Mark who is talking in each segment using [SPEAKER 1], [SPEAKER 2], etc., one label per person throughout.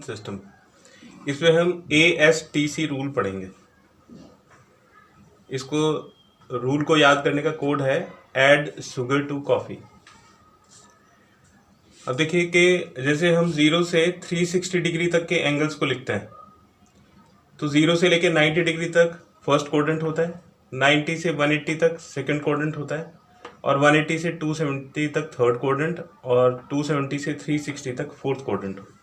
[SPEAKER 1] Coordinate system. इसमें हम ASTC rule पढ़ेंगे। इसको रूल को याद करने का कोड है ऐड शुगर टू कॉफ़ी। अब देखिए कि जैसे हम 0 से 360 डिग्री तक के एंगल्स को लिखते हैं, तो 0 से लेके 90 डिग्री तक फर्स्ट क्वाड्रेंट होता है, 90 से 180 तक सेकंड क्वाड्रेंट होता है, और 180 से 270 तक थर्ड क्वाड्रेंट, और 270 से 360 तक फोर्थ क्वाड्रेंट होता है।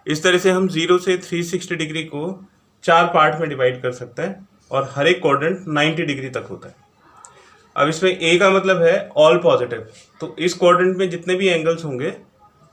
[SPEAKER 1] इस तरह से हम 0 से 360 डिग्री को 4 पार्ट में डिवाइड कर सकते हैं, और हर एक क्वाड्रेंट 90 डिग्री तक होता है। अब इसमें ए का मतलब है ऑल पॉजिटिव, तो इस क्वाड्रेंट में जितने भी एंगल्स होंगे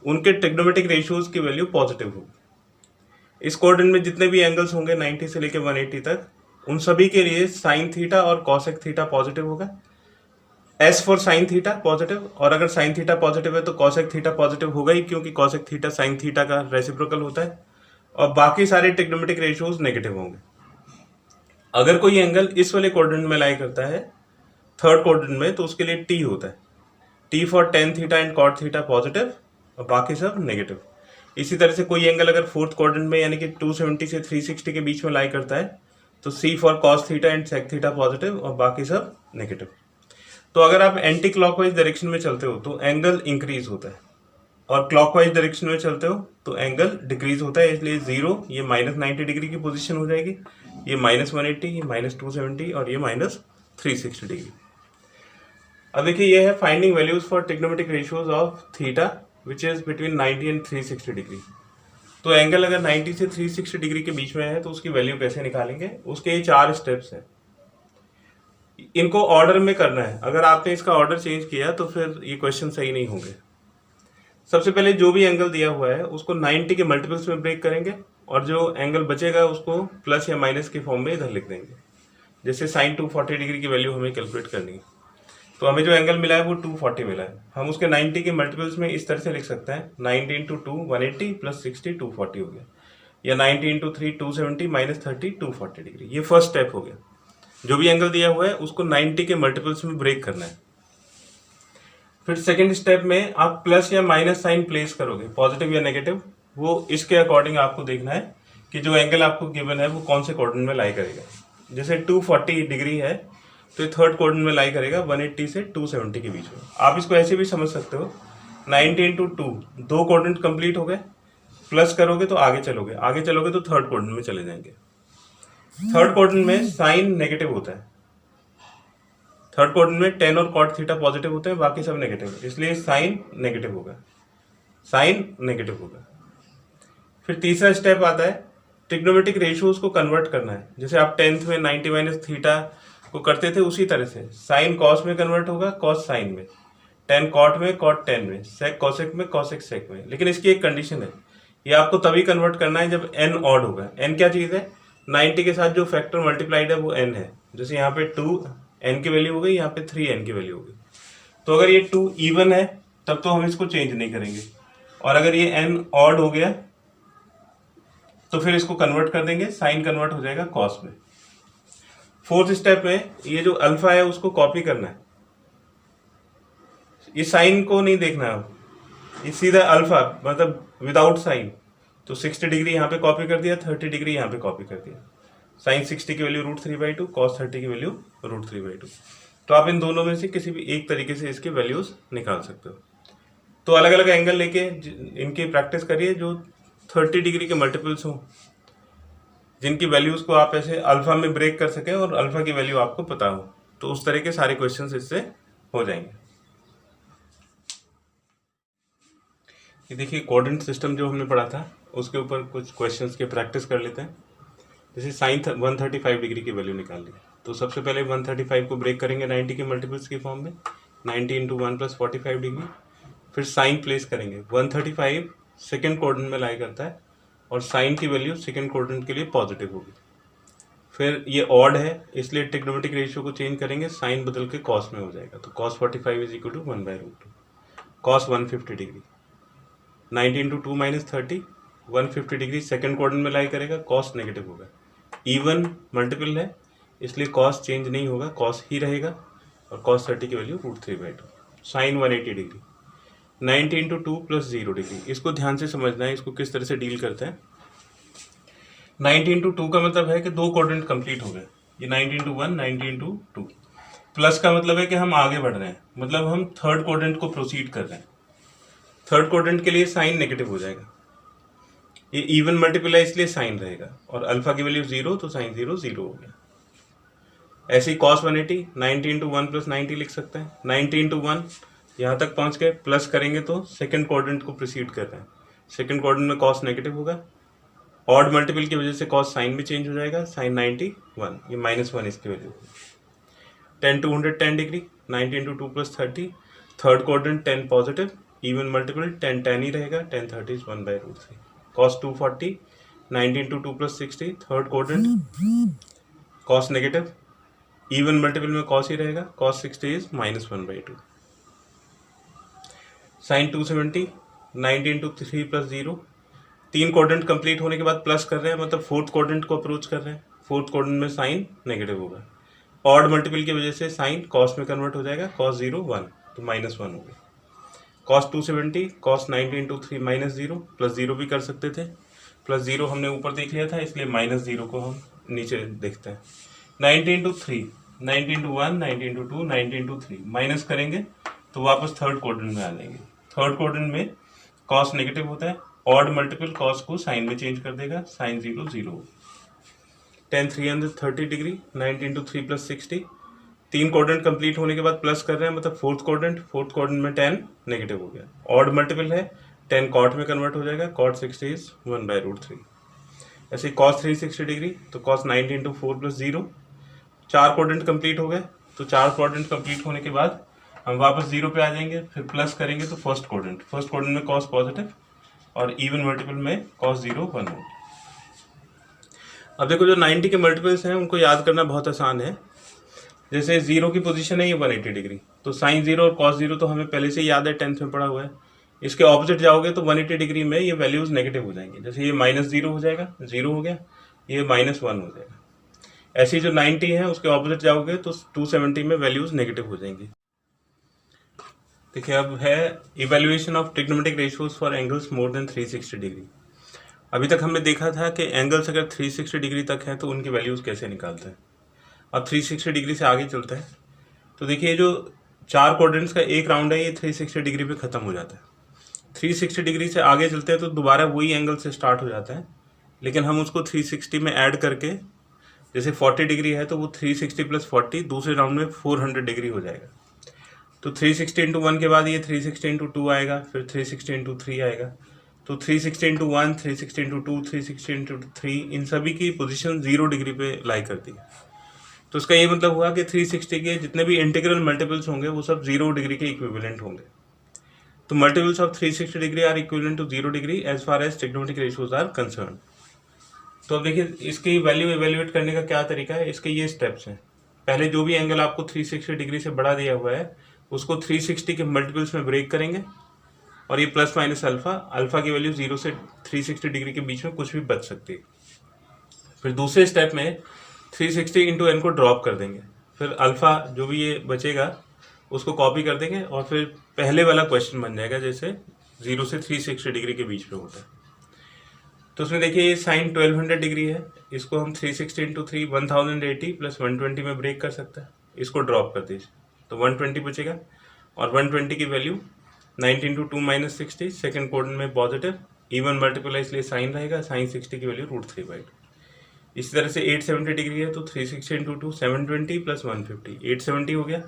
[SPEAKER 1] उनके ट्रिग्नोमेट्रिक रेशियोज की वैल्यू पॉजिटिव होगी। इस क्वाड्रेंट में जितने भी एंगल्स होंगे 90 से लेकर 180 तक, उन सभी के लिए साइन थीटा और कॉसेक थीटा पॉजिटिव होगा। S for sine theta positive, और अगर साइन थीटा पॉजिटिव है तो कॉसेक थीटा पॉजिटिव होगा ही, क्योंकि कॉसेक थीटा साइन थीटा का रेसिप्रोकल होता है। और बाकी सारे ट्रिग्नोमेट्रिक रेशियोज नेगेटिव होंगे। अगर कोई एंगल इस वाले क्वाड्रेंट में लाई करता है थर्ड क्वाड्रेंट में, तो उसके लिए टी होता है, T for tan theta and cot theta positive और बाकी सब नेगेटिव। इसी तरह से कोई एंगल अगर फोर्थ क्वाड्रेंट में यानी कि 270 से 360 के बीच में लाई करता है, तो C for cos theta and sec theta positive और बाकी सब नेगेटिव। तो अगर आप एंटी क्लॉकवाइज डायरेक्शन में चलते हो तो एंगल इंक्रीज होता है, और क्लॉकवाइज डायरेक्शन में चलते हो तो एंगल डिक्रीज होता है। इसलिए 0 ये -90 डिग्री की पोजीशन हो जाएगी, ये -180, ये -270 और ये -360 डिग्री। अब देखिए ये है finding values for trigonometric ratios of theta which is between 90 and 360 degree. तो एंगल अगर 90 से 360 डिग्री के बीच में है तो उसकी वैल्यू कैसे निकालेंगे, उसके ये 4 स्टेप्स हैं। इनको ऑर्डर में करना है। अगर आपने इसका ऑर्डर चेंज किया तो फिर ये क्वेश्चन सही नहीं होंगे। सबसे पहले जो भी एंगल दिया हुआ है उसको 90 के मल्टीपल्स में ब्रेक करेंगे, और जो एंगल बचेगा उसको प्लस या माइनस के फॉर्म में इधर लिख देंगे। जैसे साइन 240 डिग्री की वैल्यू हमें कैलकुलेट करनी है, तो हमें जो एंगल मिला है वो 240 मिला है। हम उसके 90 के मल्टीपल्स में इस तरह से लिख सकते हैं, 90 इंटू 2 180 प्लस 60 240 हो गया, या 90 इंटू 3 270 माइनस 30 240 डिग्री। ये फर्स्ट स्टेप हो गया। जो भी एंगल दिया हुआ है उसको 90 के मल्टीपल्स में ब्रेक करना है। फिर सेकंड स्टेप में आप प्लस या माइनस साइन प्लेस करोगे, पॉजिटिव या नेगेटिव, वो इसके अकॉर्डिंग आपको देखना है कि जो एंगल आपको गिवन है वो कौन से क्वाड्रेंट में लाई करेगा। जैसे 240 डिग्री है तो ये थर्ड क्वाड्रेंट में लाई करेगा 180 से 270 के बीच में। आप इसको ऐसे भी समझ सकते हो, 90 इंटू 2 दो क्वाड्रेंट कंप्लीट हो गए, प्लस करोगे तो आगे चलोगे, आगे चलोगे तो थर्ड क्वाड्रेंट में चले जाएंगे। थर्ड क्वाड्रेंट में साइन नेगेटिव होता है, थर्ड क्वाड्रेंट में टेन और कॉट थीटा पॉजिटिव होते हैं, बाकी सब नेगेटिव है, इसलिए साइन नेगेटिव होगा, साइन नेगेटिव होगा। फिर तीसरा स्टेप आता है ट्रिग्नोमेट्रिक रेशियोज को कन्वर्ट करना है। जैसे आप 10th में 90 माइनस थीटा को करते थे उसी तरह से साइन कॉस में कन्वर्ट होगा, कॉस साइन में, टेन कॉट में, कॉट टेन में, सेक कॉसेक में, कॉसेक सेक में। लेकिन इसकी एक कंडीशन है, ये आपको तभी कन्वर्ट करना है जब n ऑड होगा। n क्या चीज़ है, 90 के साथ जो फैक्टर मल्टीप्लाइड है वो n है। जैसे यहाँ पे 2n की वैल्यू हो गई, यहाँ पे 3n की वैल्यू हो गई। तो अगर ये 2 इवन है तब तो हम इसको चेंज नहीं करेंगे, और अगर ये n ऑड हो गया तो फिर इसको कन्वर्ट कर देंगे, साइन कन्वर्ट हो जाएगा कॉस में। फोर्थ स्टेप में ये जो अल्फा है उसको कॉपी करना है, ये साइन को नहीं देखना है, ये सीधा अल्फा मतलब विदाउट साइन। तो 60 डिग्री यहाँ पे कॉपी कर दिया, 30 डिग्री यहाँ पे कॉपी कर दिया। साइन 60 की वैल्यू √3/2, कॉस 30 की वैल्यू √3/2। तो आप इन दोनों में से किसी भी एक तरीके से इसके वैल्यूज निकाल सकते हो। तो अलग अलग एंगल लेके इनकी प्रैक्टिस करिए जो 30 डिग्री के मल्टीपल्स हों, जिनकी वैल्यूज को आप ऐसे अल्फा में ब्रेक कर सकें और अल्फा की वैल्यू आपको पता हो, तो उस तरह के सारे क्वेश्चंस इससे हो जाएंगे। ये देखिए कोऑर्डिनेट सिस्टम जो हमने पढ़ा था उसके ऊपर कुछ क्वेश्चंस के प्रैक्टिस कर लेते हैं। जैसे साइन 135 डिग्री की वैल्यू निकाल ली, तो सबसे पहले 135 को ब्रेक करेंगे 90 के मल्टीपल्स की फॉर्म में, 90 इंटू 1 प्लस 45 डिग्री। फिर साइन प्लेस करेंगे, 135 सेकेंड क्वाड्रेंट में लाई करता है और साइन की वैल्यू सेकेंड क्वाड्रेंट के लिए पॉजिटिव होगी। फिर ये ऑड है इसलिए ट्रिग्नोमेट्रिक रेशियो को चेंज करेंगे, साइन बदल के कॉस में हो जाएगा, तो cos 45 is equal to 1/√2, cos 150 degree. 90 into 2 minus 30, 150 degree second quadrant में लाई करेगा, कॉस नेगेटिव होगा। इवन मल्टीपल है इसलिए कॉस चेंज नहीं होगा, कॉस ही रहेगा, और कॉस 30 की value √3/2। Sine 180 degree, 90 into 2 plus 0 degree. इसको ध्यान से समझना है, इसको किस तरह से डील करते हैं। 90 इंटू 2 का मतलब है कि 2 क्वाड्रेंट कंप्लीट हो गए, ये 90 इंटू 1, 90 इंटू 2। प्लस का मतलब है कि हम आगे बढ़ रहे हैं, मतलब हम थर्ड क्वाड्रेंट को प्रोसीड कर रहे हैं। थर्ड क्वाड्रेंट के लिए साइन नेगेटिव हो जाएगा, ये इवन मल्टीपल है इसलिए साइन रहेगा, और अल्फा की वैल्यू 0 तो साइन 0 0 हो गया। ऐसे ही कॉस 180 90 इंटू 1 प्लस 90 लिख सकते हैं। 90 इंटू 1 यहाँ तक पहुँच गए, प्लस करेंगे तो सेकंड क्वाड्रेंट को प्रोसीड कर रहे हैं। सेकंड क्वाड्रेंट में कॉस नेगेटिव होगा, ऑड मल्टीपल की वजह से कॉस साइन में चेंज हो जाएगा, साइन 91, ये -1 इसकी वैल्यू। 10 to 110 degree, 90 into 2 plus 30। Third quadrant 10 positive, even multiple 10 10 ही रहेगा, 10 30 is 1/√3। Cos 240, 90 into 2 plus 60। Third quadrant cos negative, even multiple में कॉस ही रहेगा, cos 60 is -1/2। Sine 270, 90 into 3 plus 0। तीन क्वाड्रेंट कंप्लीट होने के बाद प्लस कर रहे हैं, मतलब फोर्थ क्वाड्रेंट को अप्रोच कर रहे हैं। फोर्थ क्वाड्रेंट में साइन नेगेटिव होगा, ऑड मल्टीपल की वजह से साइन कॉस में कन्वर्ट हो जाएगा, कॉस 0 1 तो -1 हो गया। कॉस 270, कॉस 90 इंटू 3 -0, प्लस 0 भी कर सकते थे, प्लस 0 हमने ऊपर देख लिया था इसलिए -0 को हम नीचे देखते हैं। 90 into 3, 90 into 1, 90 into 2, 90 into 3, minus करेंगे तो वापस थर्ड क्वाड्रेंट में आ जाएंगे। थर्ड क्वाड्रेंट में कॉस नेगेटिव होता है, ऑड मल्टीपल कॉस को साइन में चेंज कर देगा, साइन 0 0। 10 330 degree, 90 into 3 plus 60। तीन क्वाड्रेंट कंप्लीट होने के बाद प्लस कर रहे हैं, मतलब फोर्थ क्वाड्रेंट में 10 नेगेटिव हो गया, ऑड मल्टीपल है 10 कॉट में कन्वर्ट हो जाएगा, कॉट 60 is 1/√3। ऐसे कॉस 360 डिग्री, तो कॉस 90 इंटू 4 प्लस 0। चार क्वाड्रेंट कंप्लीट हो गए, तो चार क्वाड्रेंट कंप्लीट होने के बाद हम वापस 0 पे आ जाएंगे, फिर प्लस करेंगे तो फर्स्ट क्वाड्रेंट में कॉस पॉजिटिव और इवन मल्टीपल में कॉस 0 1 हो। अब देखो जो 90 के मल्टीपल्स हैं उनको याद करना बहुत आसान है। जैसे 0 की पोजीशन है ये 180 डिग्री, तो साइन 0 और कॉस 0 तो हमें पहले से याद है, 10th में पढ़ा हुआ है। इसके ऑपोजिट जाओगे तो 180 डिग्री में ये वैल्यूज नेगेटिव हो जाएंगे, जैसे ये -0 हो जाएगा, 0 हो गया, ये -1 हो जाएगा। ऐसी जो 90 है उसके ऑपोजिट जाओगे तो 270 में वैल्यूज नेगेटिव हो जाएंगी। देखिए अब है evaluation of trigonometric ratios for angles more than 360 degree. अभी तक हमने देखा था कि एंगल्स अगर 360 डिग्री तक है तो उनकी वैल्यूज कैसे निकालते हैं। अब 360 डिग्री से आगे चलते हैं, तो देखिए जो चार क्वाड्रेंट्स का एक राउंड है ये 360 डिग्री पे ख़त्म हो जाता है। 360 डिग्री से आगे चलते हैं तो दोबारा वही एंगल से स्टार्ट हो जाता है, लेकिन हम उसको 360 में ऐड करके, जैसे 40 डिग्री है तो वो 360 प्लस 40 दूसरे राउंड में 400 डिग्री हो जाएगा। तो 360 इंटू 1 के बाद ये 360 इंटू 2 आएगा, फिर 360 इंटू 3 आएगा, तो 360 इंटू 1, 360 इंटू 2, 360 इंटू 3, इन सभी की पोजीशन 0 डिग्री पे लाई करती है। तो इसका ये मतलब हुआ कि 360 के जितने भी इंटीग्रल मल्टीपल्स होंगे वो सब 0 डिग्री के इक्विवेलेंट होंगे। तो multiples of 360 degree are equivalent to 0 degree as far as trigonometric ratios are concern. तो अब देखिए इसकी वैल्यू इवेल्युएट करने का क्या तरीका है, इसके ये स्टेप्स हैं। पहले जो भी एंगल आपको 360 डिग्री से बढ़ा दिया हुआ है उसको 360 के मल्टीपल्स में ब्रेक करेंगे, और ये प्लस माइनस अल्फा की वैल्यू 0 से 360 डिग्री के बीच में कुछ भी बच सकती है। फिर दूसरे स्टेप में 360 इंटू एन को ड्रॉप कर देंगे, फिर अल्फा जो भी ये बचेगा उसको कॉपी कर देंगे, और फिर पहले वाला क्वेश्चन बन जाएगा जैसे 0 से 360 डिग्री के बीच में होता है। तो उसमें देखिए ये साइन 1200 डिग्री है, इसको हम 360 इंटू 3 1080 प्लस 120 में ब्रेक कर सकते हैं, इसको ड्रॉप कर दीजिए तो 120 बचेगा, और 120 की value 90 into 2 minus 60, second quadrant में पॉजिटिव, इवन मल्टीपल है इसलिए साइन रहेगा, साइन 60 की वैल्यू √3/2। इसी तरह से 870 डिग्री है तो 360 इंटू 2 720 प्लस 150 870 हो गया,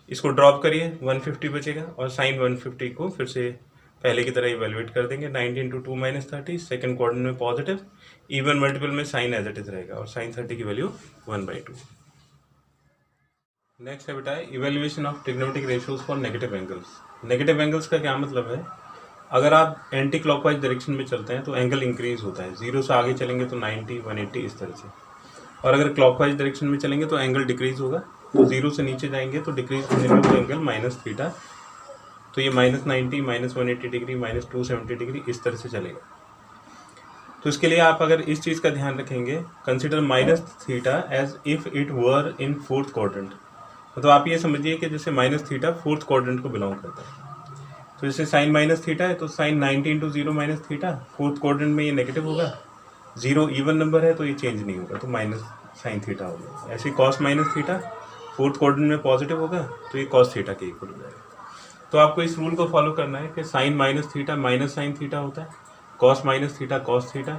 [SPEAKER 1] इसको ड्रॉप करिए 150 बचेगा, और साइन 150 को फिर से पहले की तरह इवेल्युएट कर देंगे, 90 इंटू 2 माइनस 30, सेकेंड क्वाड्रेंट में पॉजिटिव, इवन मल्टीपल में साइन एज इट इज रहेगा, और साइन 30 की वैल्यू 1/2। नेक्स्ट है बेटा evaluation of trigonometric ratios for negative angles. Negative angles का क्या मतलब है, अगर आप एंटी क्लॉकवाइज डायरेक्शन में चलते हैं तो एंगल इंक्रीज होता है, 0 से आगे चलेंगे तो 90 180 इस तरह से, और अगर क्लॉकवाइज डायरेक्शन में चलेंगे तो एंगल डिक्रीज होगा, तो 0 से नीचे जाएंगे तो डिक्रीज होने में वो एंगल -θ, तो ये -90 -180 डिग्री -270 डिग्री इस तरह से चलेगा। तो इसके लिए आप अगर इस चीज़ का ध्यान रखेंगे, consider -θ as if it were in fourth quadrant, मतलब आप ये समझिए कि जैसे -θ फोर्थ क्वाड्रेंट को बिलोंग करता है। तो जैसे साइन माइनस थीटा है तो sine 90 into zero minus theta, fourth quadrant में ये नेगेटिव होगा, जीरो इवन नंबर है तो ये चेंज नहीं होगा, तो माइनस साइन थीटा हो जाएगा। ऐसे cos minus theta fourth quadrant में पॉजिटिव होगा तो ये कॉस थीटा के इक्वल हो जाएगा। तो आपको इस रूल को फॉलो करना है कि sine minus theta minus sine theta होता है, cos minus theta cos theta.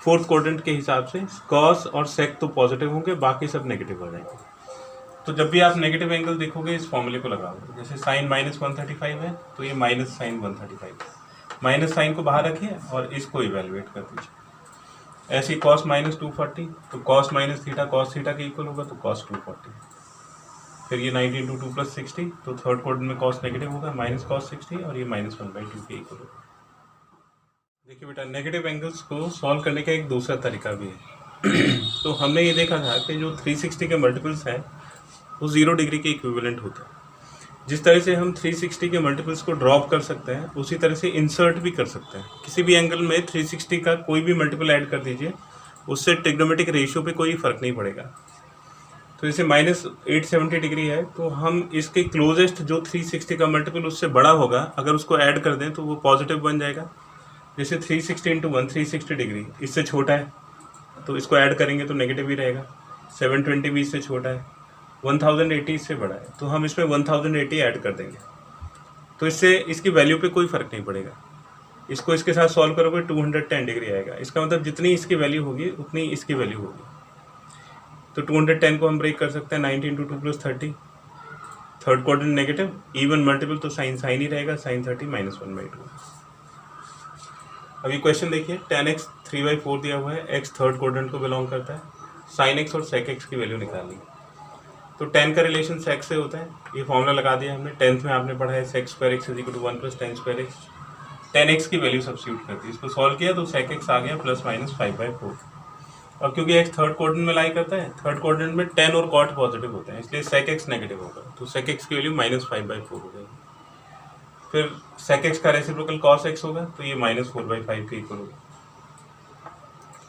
[SPEAKER 1] Fourth quadrant के हिसाब से कॉस और सेक तो पॉजिटिव होंगे, बाकी सब नेगेटिव हो जाएंगे। तो जब भी आप नेगेटिव एंगल देखोगे इस फॉर्मूले को लगाओगे, जैसे साइन माइनस 135 है तो ये माइनस साइन 135, माइनस साइन को बाहर रखिए और इसको इवेलुएट कर दीजिए। ऐसे कॉस माइनस 240 तो cos minus theta cos theta के इक्वल होगा, तो कॉस 240। फिर ये 90 इंटू 2 प्लस 60 तो थर्ड क्वाड्रेंट में कॉस नेगेटिव होगा, माइनस कॉस 60 और ये माइनस 1/2 के इक्वल होगा। देखिए बेटा, नेगेटिव एंगल्स को सॉल्व करने का एक दूसरा तरीका भी है। तो हमने ये देखा था कि जो 360 के मल्टीपल्स हैं वो 0 डिग्री के इक्विवेलेंट होते हैं। जिस तरह से हम 360 के मल्टीपल्स को ड्रॉप कर सकते हैं उसी तरह से इंसर्ट भी कर सकते हैं। किसी भी एंगल में 360 का कोई भी मल्टीपल ऐड कर दीजिए, उससे ट्रिग्नोमेट्रिक रेशियो पे कोई फर्क नहीं पड़ेगा। तो जैसे माइनस 870 डिग्री है तो हम इसके क्लोजेस्ट जो 360 का मल्टीपल उससे बड़ा होगा अगर उसको ऐड कर दें तो वो पॉजिटिव बन जाएगा। जैसे 360 इंटू 1 360 डिग्री इससे छोटा है तो इसको ऐड करेंगे तो नेगेटिव ही रहेगा। 720 भी इससे छोटा है, 1080 इससे बड़ा है तो हम इसमें 1080 ऐड कर देंगे, तो इससे इसकी वैल्यू पे कोई फर्क नहीं पड़ेगा। इसको इसके साथ सॉल्व करोगे 210 डिग्री आएगा। इसका मतलब जितनी इसकी वैल्यू होगी उतनी इसकी वैल्यू होगी। तो 210 को हम ब्रेक कर सकते हैं 90 into 2 plus 30, third quadrant negative, even multiple तो साइन साइन ही रहेगा, साइन 30 माइनस 1/2। अभी क्वेश्चन देखिए, tan x 3/4 दिया हुआ है, x थर्ड क्वाड्रेंट को बिलोंग करता है, sin x और sec x की वैल्यू निकालनी। तो tan का रिलेशन sec से होता है, ये फॉर्मूला लगा दिया हमने, 10th में आपने पढ़ा है sec square x is equal to 1 plus tan square x। tan x की वैल्यू सब्स्टिट्यूट कर दी, इसको सॉल्व किया तो sec x आ गया प्लस माइनस 5/4। और क्योंकि x थर्ड क्वाड्रेंट में लाई करता है, थर्ड क्वाड्रेंट में tan और cot पॉजिटिव होते हैं, इसलिए sec x नेगेटिव होगा, तो sec x की वैल्यू माइनस 5/4 हो जाएगी। फिर sec x का रेसिप्रोकल cos x होगा तो ये माइनस 4/5 के इक्वल होगा।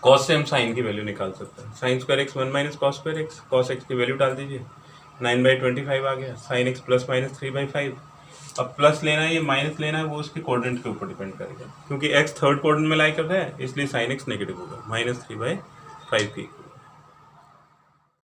[SPEAKER 1] cos से हम साइन की वैल्यू निकाल सकते हैं, sine square x 1 minus cos square x, cos x की वैल्यू डाल दीजिए, 9/25 आ गया, साइन x प्लस माइनस 3/5। अब प्लस लेना है ये माइनस लेना है वो उसके क्वाड्रेंट के ऊपर डिपेंड करेगा, क्योंकि x थर्ड क्वाड्रेंट में लाई कर रहा है इसलिए साइन x नेगेटिव होगा, माइनस 3/5 के इक्वल।